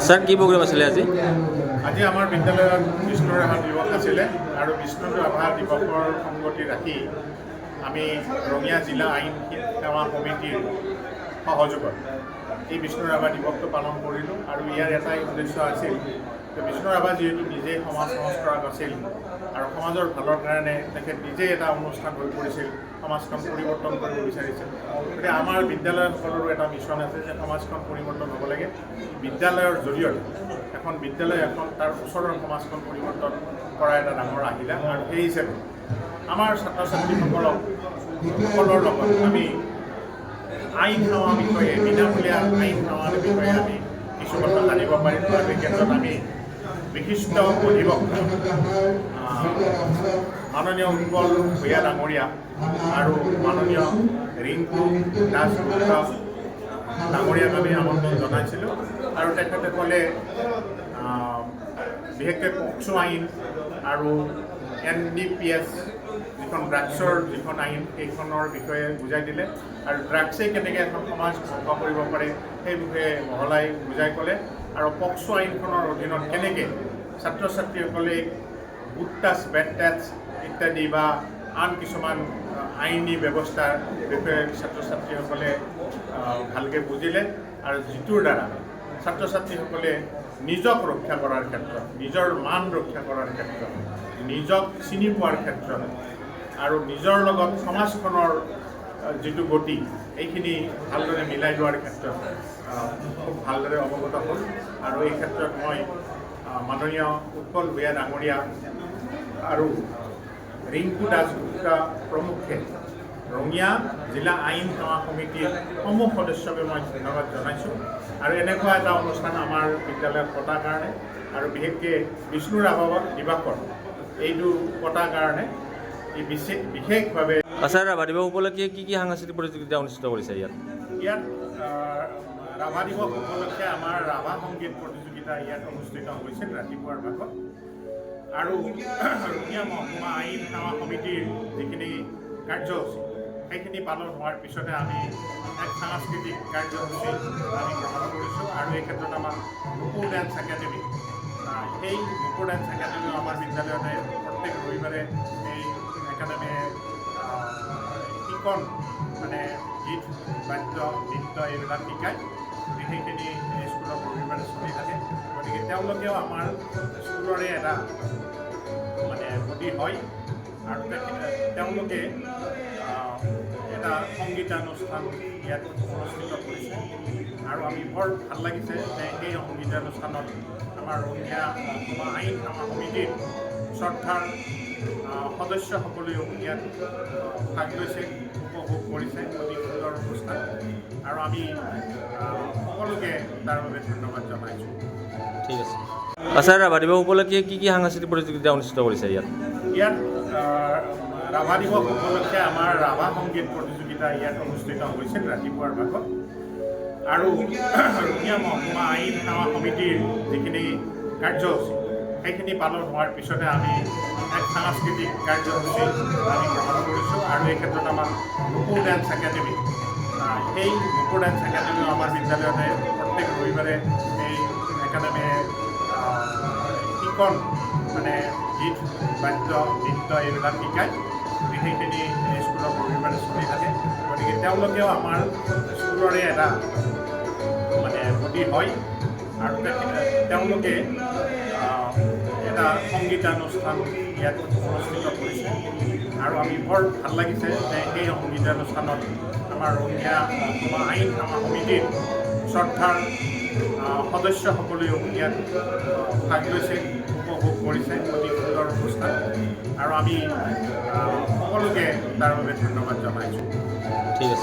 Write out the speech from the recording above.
Sir কি program আছিল আজি? আজি আমাৰ বিদ্যালয়ত বিষ্ণু ৰাভা দিৱস আছিলে আৰু বিষ্ণু ৰাভা দিৱসৰ সংগতি ৰাখি আমি ৰঙিয়া জিলা আইন সেৱা সমিতিৰ সহযোগত এই বিষ্ণু ৰাভা দিৱসটো পালন কৰিলোঁ। আৰু ইয়াৰ এটাই উদ্দেশ্য আছিল যে বিষ্ণু ৰাভা যিহেতু নিজেই সমাজ সংস্কাৰক আছিল আৰু সমাজৰ ভালৰ কাৰণে তেখেত নিজেই এটা অনুষ্ঠান হৈ পৰিছিল, সমাজখন পৰিৱৰ্তন কৰিব বিচাৰিছিল। গতিকে আমাৰ বিদ্যালয়সকলৰো এটা মিছন আছে যে সমাজখন পৰিৱৰ্তন হ'ব লাগে। বিদ্যালয়ৰ জৰিয়তে এখন বিদ্যালয় এখন তাৰ ওচৰৰ সমাজখন পৰিৱৰ্তন কৰা এটা ডাঙৰ আহিলা। আৰু সেই হিচাপে আমাৰ ছাত্ৰ ছাত্ৰীসকলৰ লগত আমি আইন সেৱা বিষয়ে, বিনামূলীয়া আইন সেৱাৰ বিষয়ে আমি কিছু কথা জানিব পাৰিলোঁ। আৰু এই ক্ষেত্ৰত আমি বিশিষ্ট অধিবক্তা মাননীয় উৎপল ভূঞা ডাঙৰীয়া আৰু মাননীয় ৰিংকু দাসগুপ্তা ডাঙৰীয়াক আমি আমন্ত্ৰণ জনাইছিলোঁ। আৰু তেখেতে ক'লে বিশেষকৈ পক্সো আইন আৰু NDPS যিখন ড্ৰাগছৰ যিখন আইন সেইখনৰ বিষয়ে বুজাই দিলে। আৰু ড্ৰাগছে কেনেকৈ এখন সমাজ ধ্বংস কৰিব পাৰে সেই বিষয়ে বহলাই বুজাই ক'লে। আৰু পক্সো আইনখনৰ অধীনত কেনেকৈ ছাত্ৰ ছাত্ৰীসকলে গুড টাচ, বেড টাচ ইত্যাদি বা আন কিছুমান আইনী ব্যৱস্থাৰ বিষয়ে ছাত্ৰ ছাত্ৰীসকলে ভালকৈ বুজিলে। আৰু যিটোৰ দ্বাৰা ছাত্ৰ ছাত্ৰীসকলে নিজক ৰক্ষা কৰাৰ ক্ষেত্ৰত, নিজৰ মান ৰক্ষা কৰাৰ ক্ষেত্ৰত, নিজক চিনি পোৱাৰ ক্ষেত্ৰত আৰু নিজৰ লগত সমাজখনৰ যিটো গতি এইখিনি ভালদৰে মিলাই লোৱাৰ ক্ষেত্ৰত খুব ভালদৰে অৱগত হ'ল। আৰু এই ক্ষেত্ৰত মই মাননীয় উৎপল ভূঞা ডাঙৰীয়া আৰু ৰিংকু দাসগুপ্তা প্ৰমুখ্যে ৰঙিয়া জিলা আইন সেৱা সমিতিৰ সমূহ সদস্যকে মই ধন্যবাদ জনাইছোঁ। আৰু এনেকুৱা এটা অনুষ্ঠান আমাৰ বিদ্যালয়ত পতাৰ কাৰণে আৰু বিশেষকৈ বিষ্ণু ৰাভা দিৱসত এইটো পতাৰ কাৰণে এই বিশেষভাৱে। স্যাৰ ৰাভা দিৱস উপলক্ষে কি কি সাংস্কৃতিক প্ৰতিযোগিতা অনুষ্ঠিত কৰিছে ইয়াত? ৰাভা দিৱস উপলক্ষে আমাৰ ৰাভা সংগীত প্ৰতিযোগিতা ইয়াত অনুষ্ঠিত হৈছিল ৰাতিপুৱাৰ ভাগত। আৰু ৰঙিয়া মহকুমা আইন সেৱা সমিতিৰ যিখিনি কাৰ্যসূচী সেইখিনি পালন হোৱাৰ পিছতে আমি এক সাংস্কৃতিক কাৰ্যসূচী আমি গ্ৰহণ কৰিছোঁ। আৰু এই ক্ষেত্ৰত আমাৰ নুপুৰ ডান্স একাডেমি, সেই নুপুৰ ডান্স একাডেমিও আমাৰ বিদ্যালয়তে প্ৰত্যেক ৰবিবাৰে এই একাডেমিয়ে শিকন মানে গীত, বাদ্য, নৃত্য এইবিলাক শিকায়। সেইখিনি স্কুলত ৰবিবাৰে চলি থাকে। গতিকে তেওঁলোকেও আমাৰ স্কুলৰে এটা মানে গতি হয়। আৰু তেওঁলোকে এটা সংগীতানুষ্ঠান ইয়াত অনুষ্ঠিত কৰিছে। আৰু আমি বৰ ভাল লাগিছে যে এই সংগীতানুষ্ঠানত আমাৰ ৰঙিয়া মহকুমা আইন সেৱা সমিতিৰ শ্ৰদ্ধাৰ সদস্যসকলেও ইয়াত ভাগ লৈছে, উপভোগ কৰিছে। অতি সুন্দৰ অনুষ্ঠান। আৰু আমি সকলোকে তাৰ বাবে ধন্যবাদ জনাইছোঁ। ঠিক আছে। স্যাৰ ৰাভা দিৱস উপলক্ষে কি কি সাংস্কৃতিক প্ৰতিযোগিতা অনুষ্ঠিত কৰিছে ইয়াত? ৰাভা দিৱস উপলক্ষে আমাৰ ৰাভা সংগীত প্ৰতিযোগিতা ইয়াত অনুষ্ঠিত হৈছিল ৰাতিপুৱাৰ ভাগত। আৰু ৰঙিয়া মহকুমা আইন সেৱা সমিতিৰ যিখিনি কাৰ্যসূচী সেইখিনি পালন হোৱাৰ পিছতে আমি এক সাংস্কৃতিক কাৰ্যসূচী আমি গ্ৰহণ কৰিছোঁ। আৰু এই ক্ষেত্ৰত আমাৰ নুপুৰ ডান্স একাডেমি, সেই নুপুৰ ডান্স একাডেমিও আমাৰ বিদ্যালয়তে প্ৰত্যেক ৰবিবাৰে এই একাডেমিয়ে শিকন মানে গীত, বাদ্য, নৃত্য এইবিলাক শিকায়। সেইখিনি স্কুলত ৰবিবাৰে চলি থাকে। গতিকে তেওঁলোকেও আমাৰ স্কুলৰে এটা মানে গতি হয়। আৰু তেওঁলোকে এটা সংগীতানুষ্ঠান ইয়াত অনুষ্ঠিত কৰিছে। আৰু আমি বৰ ভাল লাগিছে যে এই সংগীতানুষ্ঠানত আমাৰ ৰঙিয়া মহকুমা আইন সেৱা সমিতিৰ শ্ৰদ্ধাৰ সদস্যসকলেও ইয়াত ভাগ লৈছে, উপভোগ কৰিছে। অতি সুন্দৰ অনুষ্ঠান। আৰু আমি সকলোকে তাৰ বাবে ধন্যবাদ জনাইছোঁ।